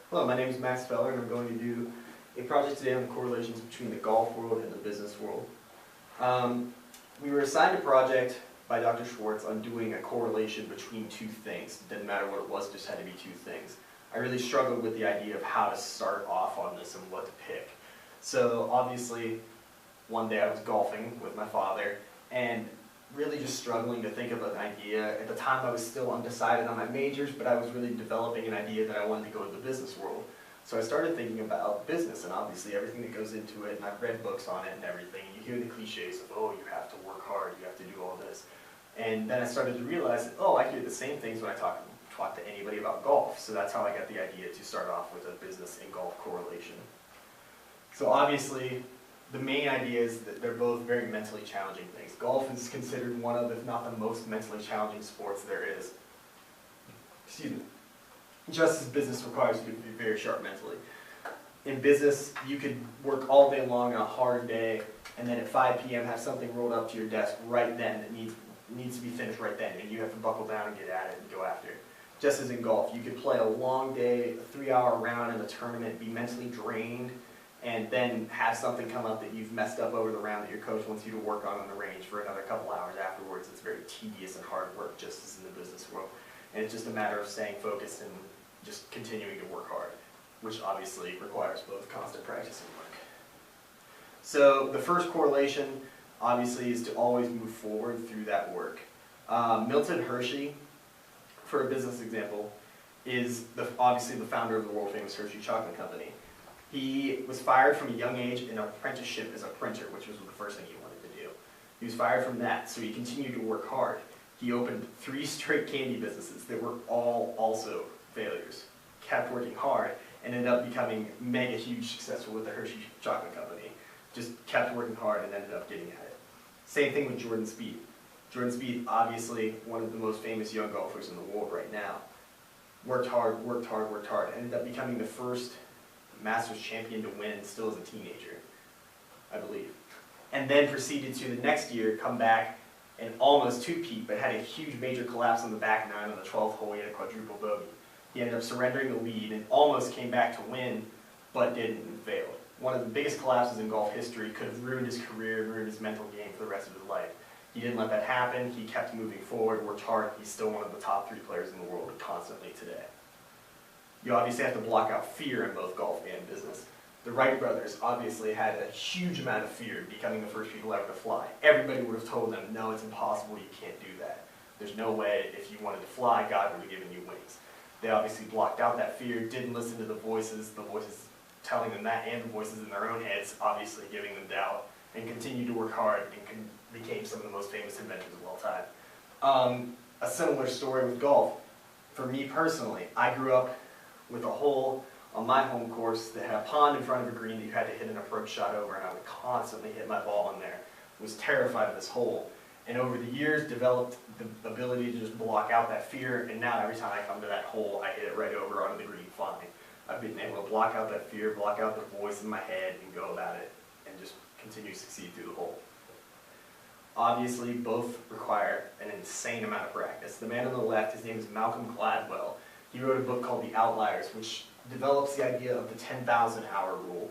Hello, my name is Max Feller, and I'm going to do a project today on the correlations between the golf world and the business world. We were assigned a project by Dr. Schwartz on doing a correlation between two things. It didn't matter what it was, it just had to be two things. I really struggled with the idea of how to start off on this and what to pick. So obviously, one day I was golfing with my father, and really just struggling to think of an idea. At the time I was still undecided on my majors, but I was really developing an idea that I wanted to go to the business world. So I started thinking about business and obviously everything that goes into it, and I've read books on it and everything. You hear the cliches of, oh, you have to work hard, you have to do all this. And then I started to realize that, oh, I hear the same things when I talk to anybody about golf. So that's how I got the idea to start off with a business and golf correlation. So obviously, the main idea is that they're both very mentally challenging things. Golf is considered one of, if not the most mentally challenging sports there is. Excuse me. Just as business requires you to be very sharp mentally. In business, you could work all day long on a hard day, and then at 5 p.m. have something rolled up to your desk right then that needs to be finished right then, and you have to buckle down and get at it and go after it. Just as in golf, you could play a long day, a 3-hour round in a tournament, be mentally drained, and then have something come up that you've messed up over the round that your coach wants you to work on the range for another couple hours afterwards. It's very tedious and hard work, just as in the business world. And it's just a matter of staying focused and just continuing to work hard, which obviously requires both constant practice and work. So the first correlation, obviously, is to always move forward through that work. Milton Hershey, for a business example, is obviously the founder of the world-famous Hershey Chocolate Company. He was fired from a young age in an apprenticeship as a printer, which was the first thing he wanted to do. He was fired from that, so he continued to work hard. He opened 3 straight candy businesses that were all also failures. Kept working hard and ended up becoming mega huge successful with the Hershey Chocolate Company. Just kept working hard and ended up getting at it. Same thing with Jordan Spieth. Jordan Spieth, obviously one of the most famous young golfers in the world right now. Worked hard, worked hard, worked hard. Ended up becoming the first Masters champion to win still as a teenager, I believe. And then proceeded to the next year come back and almost two-peat, but had a huge major collapse on the back nine on the 12th hole. He had a quadruple bogey. He ended up surrendering the lead and almost came back to win, but didn't and failed. One of the biggest collapses in golf history, could have ruined his career, ruined his mental game for the rest of his life. He didn't let that happen. He kept moving forward, worked hard. He's still one of the top 3 players in the world constantly today. You obviously have to block out fear in both golf and business. The Wright brothers obviously had a huge amount of fear becoming the first people ever to fly. Everybody would have told them, no, it's impossible, you can't do that. There's no way, if you wanted to fly, God would have given you wings. They obviously blocked out that fear, didn't listen to the voices telling them that, and the voices in their own heads, obviously giving them doubt, and continued to work hard and became some of the most famous inventors of all time. A similar story with golf. For me personally, I grew up with a hole on my home course that had a pond in front of a green that you had to hit an approach shot over, and I would constantly hit my ball in there. I was terrified of this hole. And over the years, developed the ability to just block out that fear, and now every time I come to that hole, I hit it right over onto the green fine. I've been able to block out that fear, block out the voice in my head, and go about it, and just continue to succeed through the hole. Obviously, both require an insane amount of practice. The man on the left, his name is Malcolm Gladwell. He wrote a book called The Outliers, which develops the idea of the 10,000 hour rule.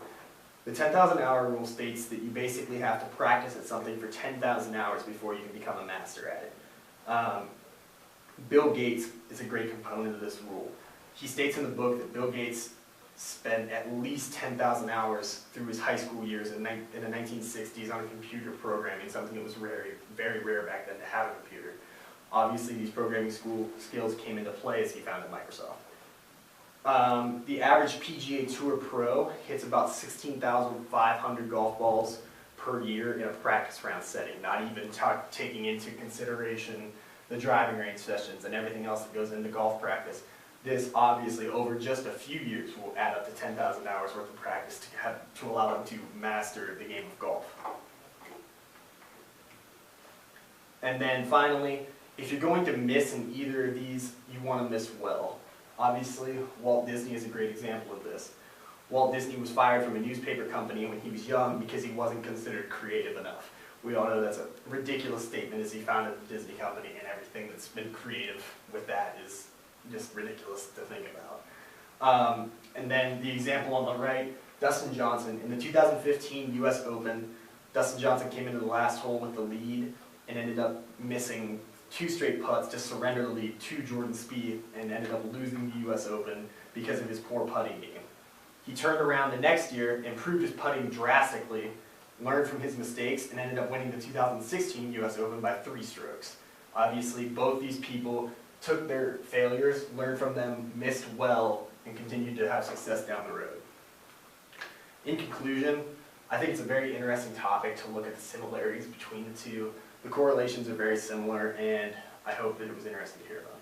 The 10,000 hour rule states that you basically have to practice at something for 10,000 hours before you can become a master at it. Bill Gates is a great component of this rule. He states in the book that Bill Gates spent at least 10,000 hours through his high school years in the 1960s on computer programming, something that was very, very rare back then to have a computer. Obviously, these programming skills came into play as he founded Microsoft. The average PGA Tour pro hits about 16,500 golf balls per year in a practice round setting, not even taking into consideration the driving range sessions and everything else that goes into golf practice. This obviously, over just a few years, will add up to 10,000 hours worth of practice to allow them to master the game of golf. And then finally, if you're going to miss in either of these, you want to miss well. Obviously, Walt Disney is a great example of this. Walt Disney was fired from a newspaper company when he was young because he wasn't considered creative enough. We all know that's a ridiculous statement, as he founded the Disney company, and everything that's been creative with that is just ridiculous to think about. And then the example on the right, Dustin Johnson. In the 2015 US Open, Dustin Johnson came into the last hole with the lead and ended up missing 2 straight putts to surrender the lead to Jordan Spieth and ended up losing the US Open because of his poor putting game. He turned around the next year, improved his putting drastically, learned from his mistakes, and ended up winning the 2016 US Open by 3 strokes. Obviously, both these people took their failures, learned from them, missed well, and continued to have success down the road. In conclusion, I think it's a very interesting topic to look at the similarities between the two. The correlations are very similar, and I hope that it was interesting to hear about.